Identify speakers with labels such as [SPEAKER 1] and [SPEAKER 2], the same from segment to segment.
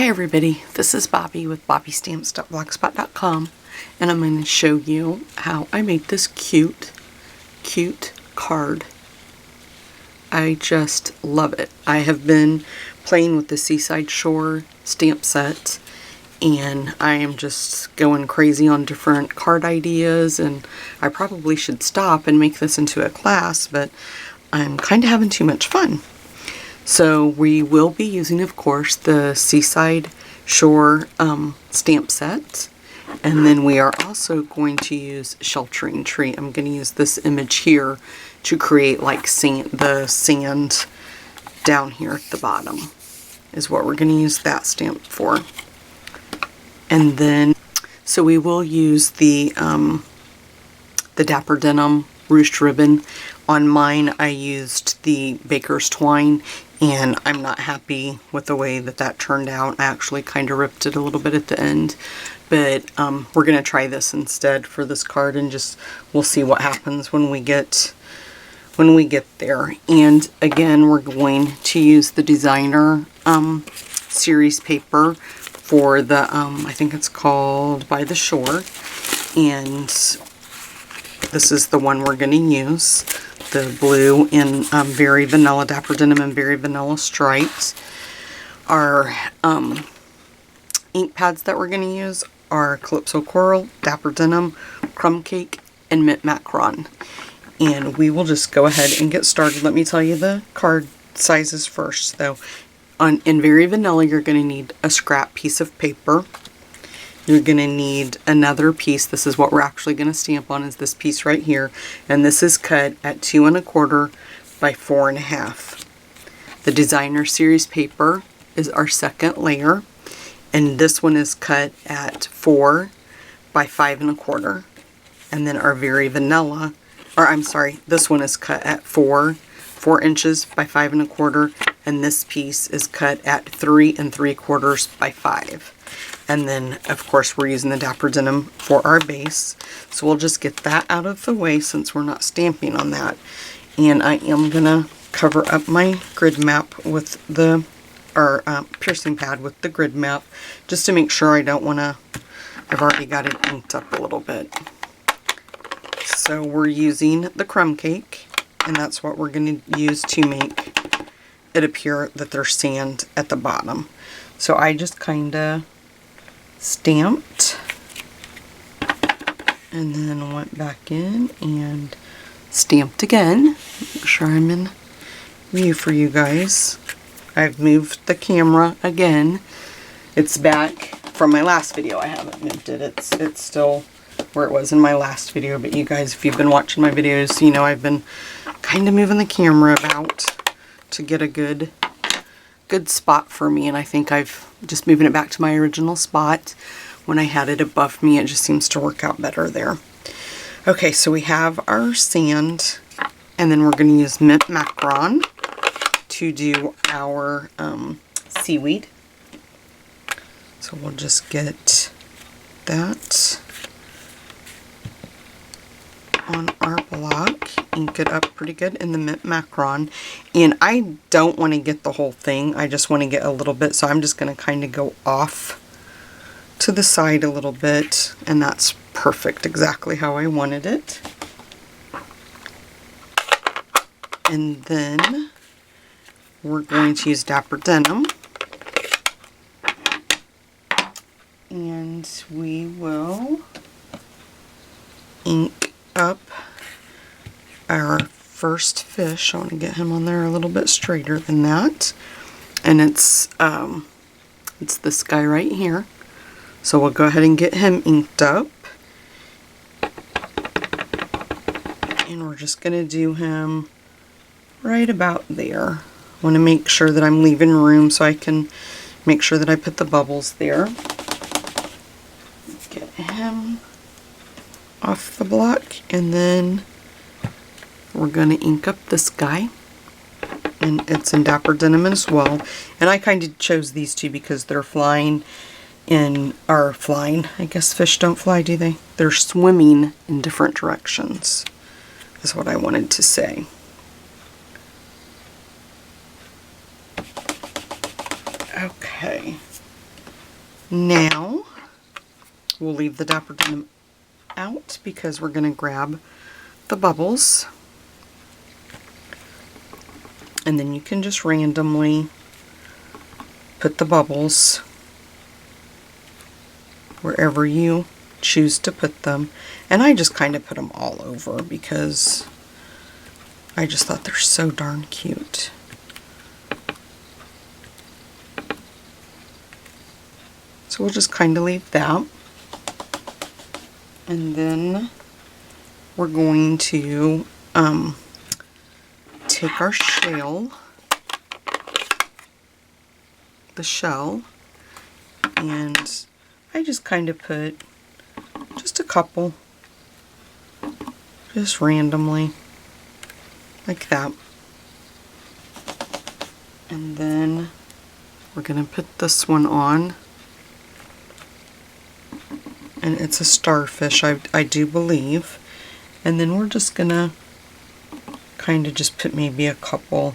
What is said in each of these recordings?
[SPEAKER 1] Hi everybody, this is Bobby with bobbystamps.blogspot.com, and I'm going to show you how I made this cute card. I just love it. I have been playing with the Seaside Shore stamp set, and I am just going crazy on different card ideas, and I probably should stop and make this into a class, but I'm kind of having too much fun. So we will be using, of course, the Seaside Shore stamp set. And then we are also going to use Sheltering Tree. I'm going to use this image here to create like the sand down here at the bottom is what we're going to use that stamp for. And then, so we will use the Dapper Denim ruched ribbon. On mine, I used the Baker's Twine, and I'm not happy with the way that turned out. I actually kind of ripped it a little bit at the end, but we're going to try this instead for this card, and just we'll see what happens when we get there. And again, we're going to use the designer series paper for the I think it's called By the Shore, and this is the one we're going to use. The blue in Very Vanilla Dapper Denim and Very Vanilla Stripes. Our ink pads that we're going to use are Calypso Coral, Dapper Denim, Crumb Cake, and Mint Macaron. And we will just go ahead and get started. Let me tell you the card sizes first. So in Very Vanilla, you're going to need a scrap piece of paper. You're going to need another piece. This is what we're actually going to stamp on, is this piece right here. And this is cut at 2 1/4 by 4 1/2. The designer series paper is our second layer. And this one is cut at 4 by 5 1/4. And then our Very Vanilla, or I'm sorry, this one is cut at 4 inches by 5 1/4. And this piece is cut at 3 3/4 by 5. And then, of course, we're using the Dapper Denim for our base. So we'll just get that out of the way since we're not stamping on that. And I am going to cover up my grid map with the, piercing pad with the grid map, just to make sure I don't want to, I've already got it inked up a little bit. So we're using the Crumb Cake, and that's what we're going to use to make it appear that there's sand at the bottom. So I just kind of stamped and then went back in and stamped again. Make sure I'm in view for you guys. I've moved the camera again. It's back from my last video. I haven't moved it. It's still where it was in my last video, but you guys, if you've been watching my videos, you know I've been kind of moving the camera about to get a good spot for me, and I think I've just moving it back to my original spot. When I had it above me, it just seems to work out better there. Okay, so we have our sand, and then we're going to use Mint Macaron to do our seaweed. So we'll just get that on our block, ink it up pretty good in the Mint Macaron, and I don't want to get the whole thing, I just want to get a little bit, so I'm just going to kind of go off to the side a little bit, and that's perfect, exactly how I wanted it. And then we're going to use Dapper Denim, and we will ink up our first fish. I want to get him on there a little bit straighter than that, and it's this guy right here. So we'll go ahead and get him inked up, and we're just going to do him right about there. I want to make sure that I'm leaving room so I can make sure that I put the bubbles there. Get him off the block, and then we're going to ink up this guy, and it's in Dapper Denim as well. And I kind of chose these two because they're flying, I guess fish don't fly, do they? They're swimming in different directions, is what I wanted to say. Okay, Now we'll leave the Dapper Denim out because we're going to grab the bubbles. And then you can just randomly put the bubbles wherever you choose to put them. And I just kind of put them all over because I just thought they're so darn cute. So we'll just kind of leave that. And then we're going to take our shell, the shell, and I just kind of put just a couple, just randomly, like that. And then we're going to put this one on. And it's a starfish, I do believe. And then we're just going to kind of just put maybe a couple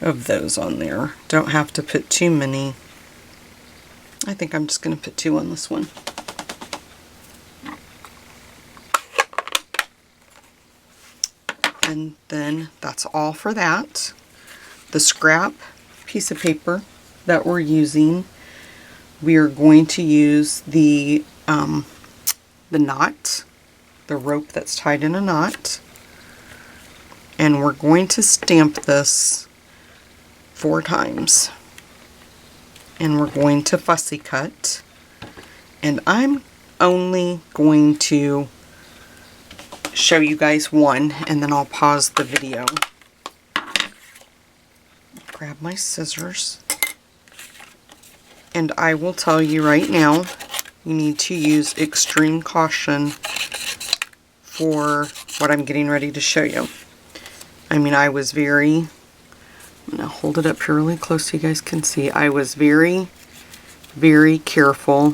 [SPEAKER 1] of those on there. Don't have to put too many. I think I'm just going to put 2 on this one. And then that's all for that. The scrap piece of paper that we're using, we are going to use the knot, the rope that's tied in a knot, and we're going to stamp this 4 times. And we're going to fussy cut, and I'm only going to show you guys one, and then I'll pause the video. Grab my scissors, and I will tell you right now, you need to use extreme caution for what I'm getting ready to show you. I mean, I'm going to hold it up here really close so you guys can see. I was very, very careful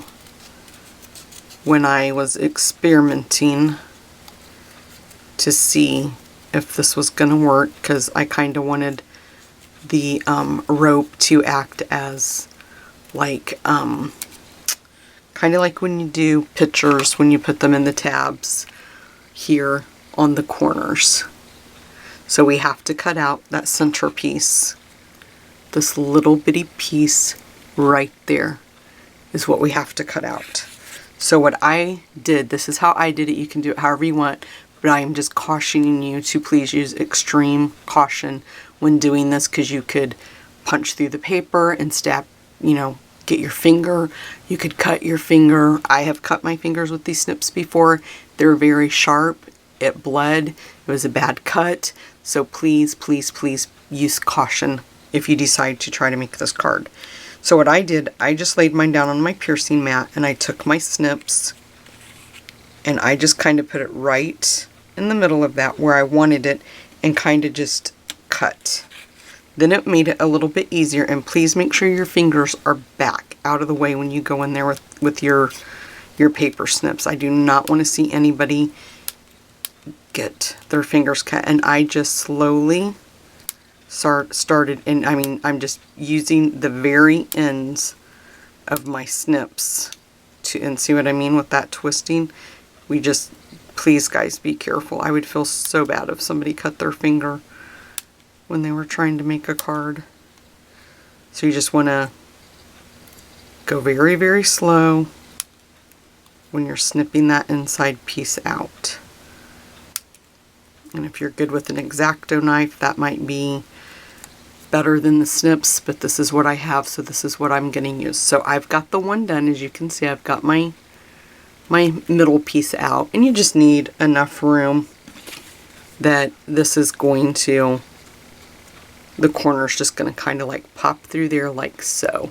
[SPEAKER 1] when I was experimenting to see if this was going to work, because I kind of wanted the rope to act as like kind of like when you do pictures, when you put them in the tabs here on the corners. So we have to cut out that center piece. This little bitty piece right there is what we have to cut out. So what I did, this is how I did it. You can do it however you want, but I am just cautioning you to please use extreme caution when doing this, because you could punch through the paper and stab, you know, get your finger. You could cut your finger. I have cut my fingers with these snips before. They're very sharp. It bled. It was a bad cut. So please, please, please use caution if you decide to try to make this card. So what I did, I just laid mine down on my piercing mat, and I took my snips and I just kind of put it right in the middle of that where I wanted it, and kind of just cut. Then it made it a little bit easier, and please make sure your fingers are back out of the way when you go in there with your paper snips. I do not want to see anybody get their fingers cut. And I just slowly started, and I mean, I'm just using the very ends of my snips to, and see what I mean with that twisting. We just, please guys, be careful. I would feel so bad if somebody cut their finger when they were trying to make a card. So you just want to go very, very slow when you're snipping that inside piece out. And if you're good with an X-Acto knife, that might be better than the snips, but this is what I have, so this is what I'm going to use. So I've got the one done. As you can see, I've got my middle piece out, and you just need enough room that this is going to, the corner's just going to kind of like pop through there like so.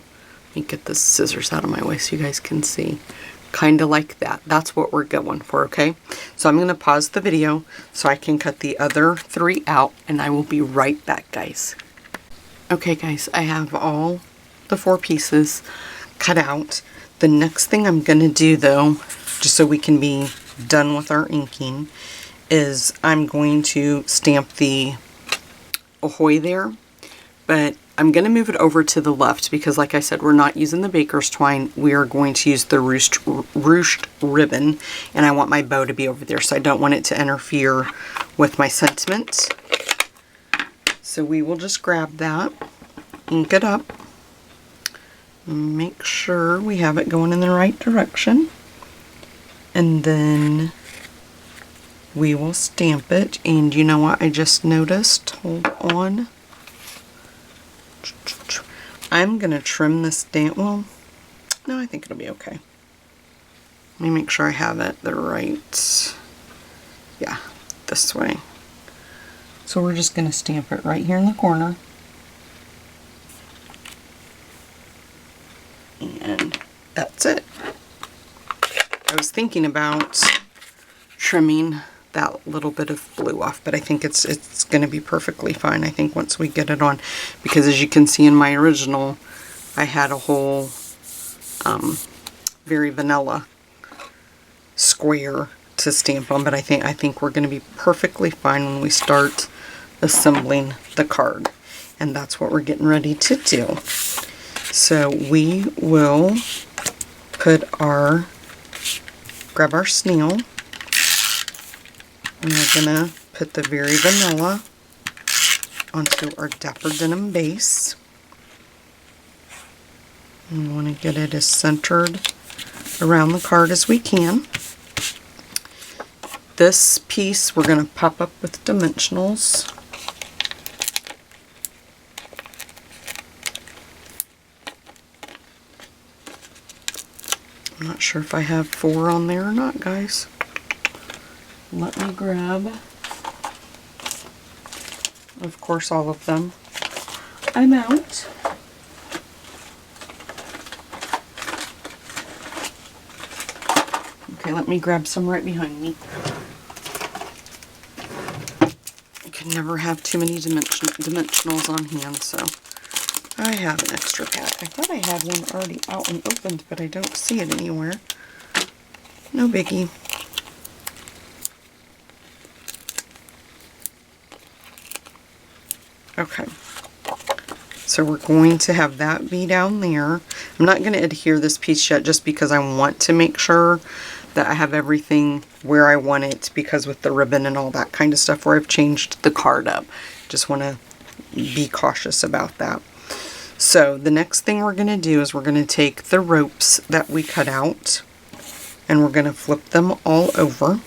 [SPEAKER 1] Let me get the scissors out of my way so you guys can see. Kind of like that. That's what we're going for, okay? So I'm going to pause the video so I can cut the other 3 out, and I will be right back, guys. Okay, guys, I have all the 4 pieces cut out. The next thing I'm going to do, though, just so we can be done with our inking, is I'm going to stamp the Ahoy there, but I'm going to move it over to the left because, like I said, we're not using the baker's twine. We are going to use the ruched ribbon, and I want my bow to be over there, so I don't want it to interfere with my sentiment. So we will just grab that, ink it up, make sure we have it going in the right direction, and then we will stamp it. And you know what I just noticed? Hold on. I'm going to trim this down. Well, no, I think it'll be okay. Let me make sure I have it the right, yeah, this way. So we're just going to stamp it right here in the corner. And that's it. I was thinking about trimming that little bit of blue off, but I think it's going to be perfectly fine, I think, once we get it on, because as you can see in my original, I had a whole very vanilla square to stamp on, but I think we're going to be perfectly fine when we start assembling the card, and that's what we're getting ready to do. So we will grab our snail, and we're going to put the very vanilla onto our Dapper Denim base. We want to get it as centered around the card as we can. This piece we're going to pop up with dimensionals. I'm not sure if I have 4 on there or not, guys. Let me grab, of course, all of them. I'm out. Okay, let me grab some right behind me. You can never have too many dimensionals on hand, so I have an extra pack. I thought I had one already out and opened, but I don't see it anywhere. No biggie. Okay, so we're going to have that be down there. I'm not going to adhere this piece yet just because I want to make sure that I have everything where I want it, because with the ribbon and all that kind of stuff where I've changed the card up. Just want to be cautious about that. So the next thing we're going to do is we're going to take the ropes that we cut out and we're going to flip them all over.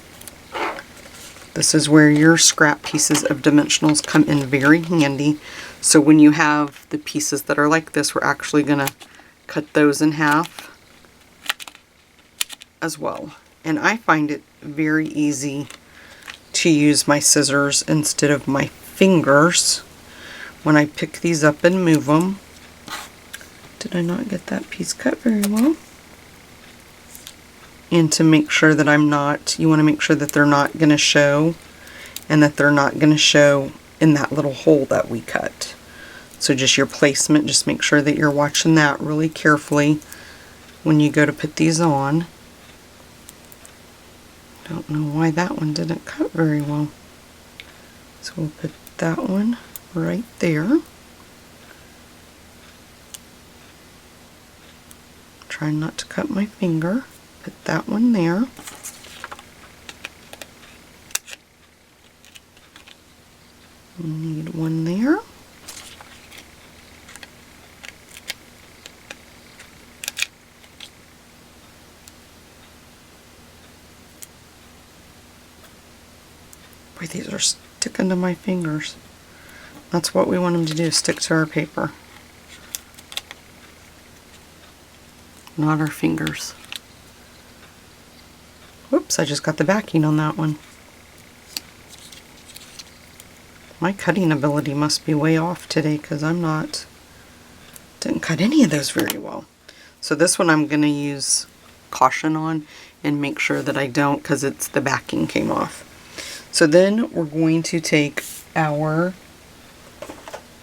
[SPEAKER 1] This is where your scrap pieces of dimensionals come in very handy. So when you have the pieces that are like this, we're actually going to cut those in half as well. And I find it very easy to use my scissors instead of my fingers when I pick these up and move them. Did I not get that piece cut very well? And to make sure that you want to make sure that they're not going to show, and that they're not going to show in that little hole that we cut. So just your placement, just make sure that you're watching that really carefully when you go to put these on. Don't know why that one didn't cut very well. So we'll put that one right there. Try not to cut my finger. Put that one there. We need one there. Boy, these are sticking to my fingers. That's what we want them to do, stick to our paper. Not our fingers. Whoops, I just got the backing on that one. My cutting ability must be way off today because didn't cut any of those very well. So this one I'm going to use caution on and make sure that I don't, because the backing came off. So then we're going to take our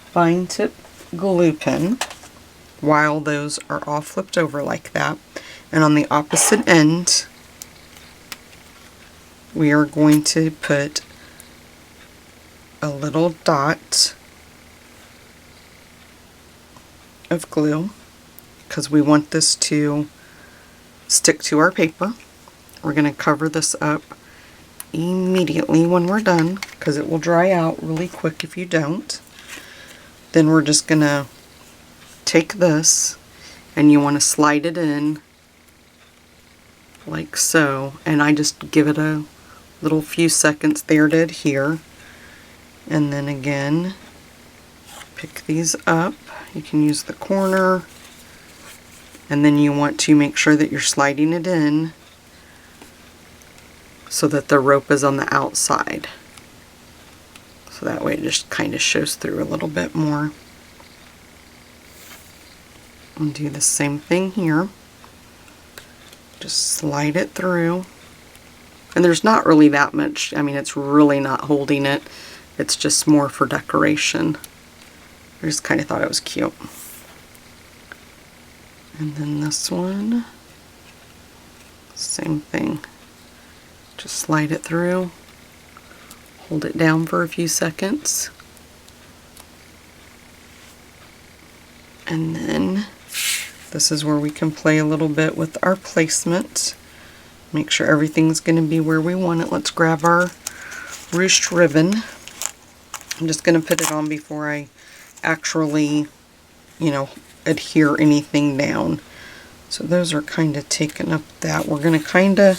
[SPEAKER 1] fine tip glue pen while those are all flipped over like that, and on the opposite end we are going to put a little dot of glue because we want this to stick to our paper. We're going to cover this up immediately when we're done because it will dry out really quick if you don't. Then we're just going to take this and you want to slide it in like so, and I just give it a little few seconds there to adhere. And then again, pick these up. You can use the corner, and then you want to make sure that you're sliding it in so that the rope is on the outside. So that way it just kind of shows through a little bit more. And do the same thing here. Just slide it through. And there's not really that much, I mean, it's really not holding it. It's just more for decoration. I just kind of thought it was cute. And then this one, same thing. Just slide it through, hold it down for a few seconds, and then this is where we can play a little bit with our placement. Make sure everything's going to be where we want it. Let's grab our ruched ribbon. I'm just going to put it on before I actually, adhere anything down. So those are kind of taking up that. We're going to kind of,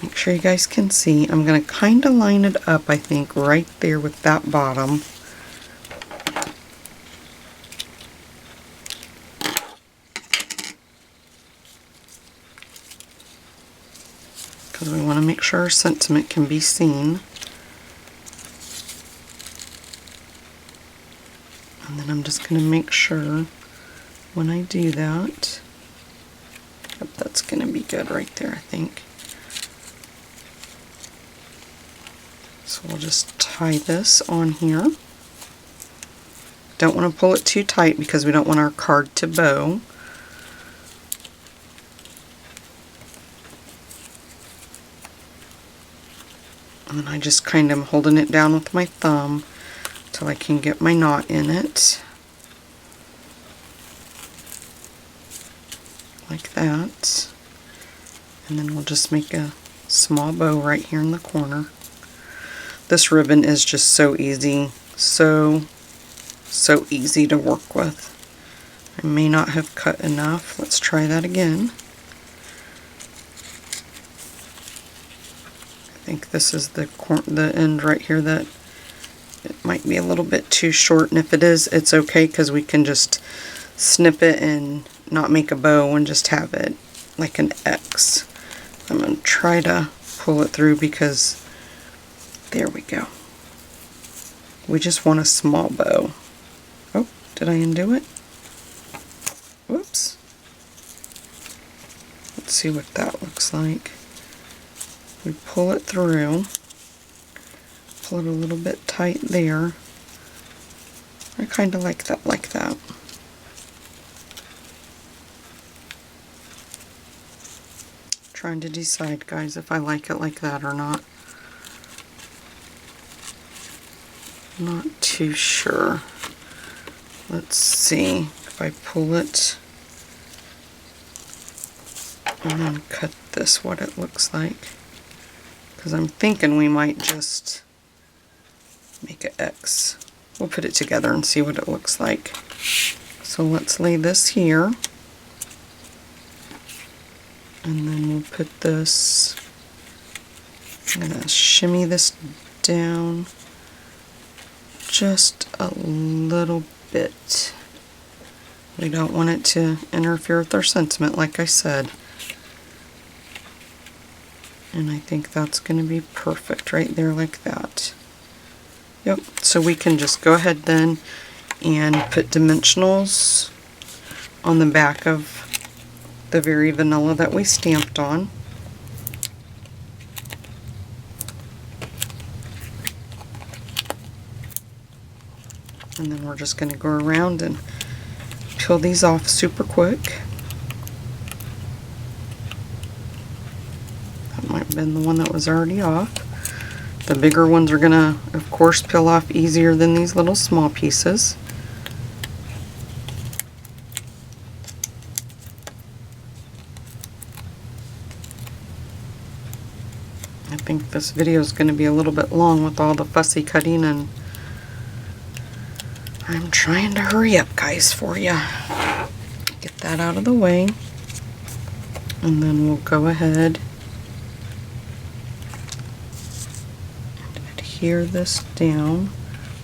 [SPEAKER 1] make sure you guys can see, I'm going to kind of line it up, I think, right there with that bottom. Because we want to make sure our sentiment can be seen. And then I'm just going to make sure when I do that, yep, that's going to be good right there, I think. So we'll just tie this on here. Don't want to pull it too tight because we don't want our card to bow. And then I just kind of am holding it down with my thumb till I can get my knot in it. Like that. And then we'll just make a small bow right here in the corner. This ribbon is just so easy. So easy to work with. I may not have cut enough. Let's try that again. I think this is the end right here that it might be a little bit too short, and if it is, it's okay because we can just snip it and not make a bow and just have it like an X. I'm going to try to pull it through because there we go. We just want a small bow. Oh, did I undo it? Whoops. Let's see what that looks like. We pull it through, pull it a little bit tight there. I kind of like that like that. Trying to decide, guys, if I like it like that or not. Not too sure. Let's see if I pull it and then cut this, what it looks like. Because I'm thinking we might just make an X. We'll put it together and see what it looks like. So let's lay this here. And then we'll put this, I'm going to shimmy this down just a little bit. We don't want it to interfere with our sentiment, like I said. And I think that's going to be perfect right there like that. Yep, so we can just go ahead then and put dimensionals on the back of the very vanilla that we stamped on. And then we're just going to go around and peel these off super quick. That might have been the one that was already off. The bigger ones are going to, of course, peel off easier than these little small pieces. I think this video is going to be a little bit long with all the fussy cutting, and I'm trying to hurry up, guys, for you. Get that out of the way, and then we'll go ahead and adhere this down.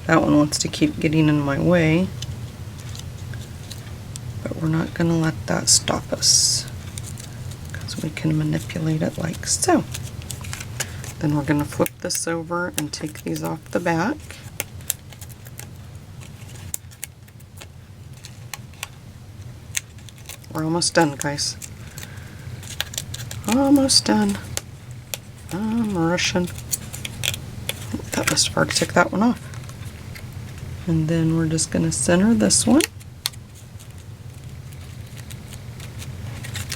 [SPEAKER 1] That one wants to keep getting in my way, but we're not going to let that stop us, because we can manipulate it like so. Then we're going to flip this over and take these off the back. We're almost done, guys. Almost done. I'm rushing. That was hard to take that one off. And then we're just going to center this one.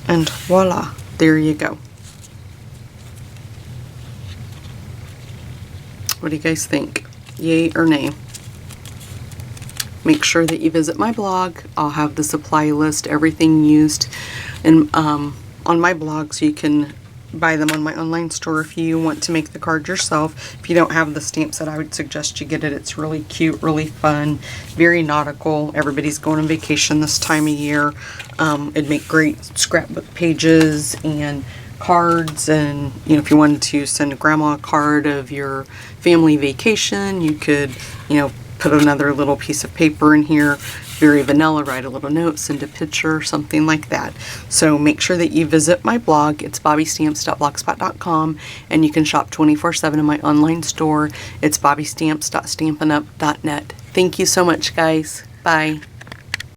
[SPEAKER 1] And voila, there you go. What do you guys think? Yay or nay? Make sure that you visit my blog. I'll have the supply list, everything used in, on my blog, so you can buy them on my online store if you want to make the card yourself. If you don't have the stamp set, I would suggest you get it. It's really cute, really fun, very nautical. Everybody's going on vacation this time of year. It'd make great scrapbook pages and cards, and you know, if you wanted to send grandma a card of your family vacation, you could, you know, put another little piece of paper in here, very vanilla, write a little note, send a picture, something like that. So make sure that you visit my blog. It's bobbystamps.blogspot.com, and you can shop 24/7 in my online store. It's bobbystamps.stampinup.net. Thank you so much, guys. Bye.